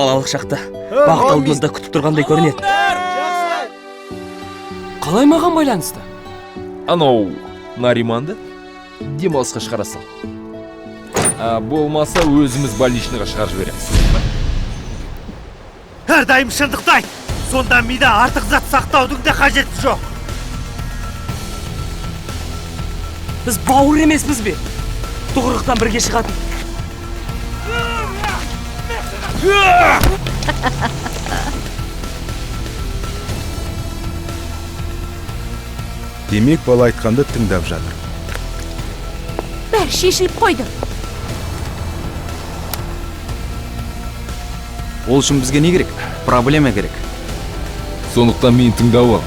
балалық шақта бақыт алдымызда күтіп тұрғандай көрінеді. Қалай маған байланысты? Анау Нариманды демалысқа шығара сал. Болмаса өзіміз больничныйға шығарып жібереміз. Әрдайым шындықты айт. Сонда мида артық зат сақтаудың да қажеті жоқ. Біз бауыр емеспіз бе? Тұғырықтан бірге шығатын. Демек, бала айтқанды тыңдап жатыр. Бәрі шешіліп қойды. Ол үшін бізге не керек? Проблема керек. Сондықтан мен тыңдап ал.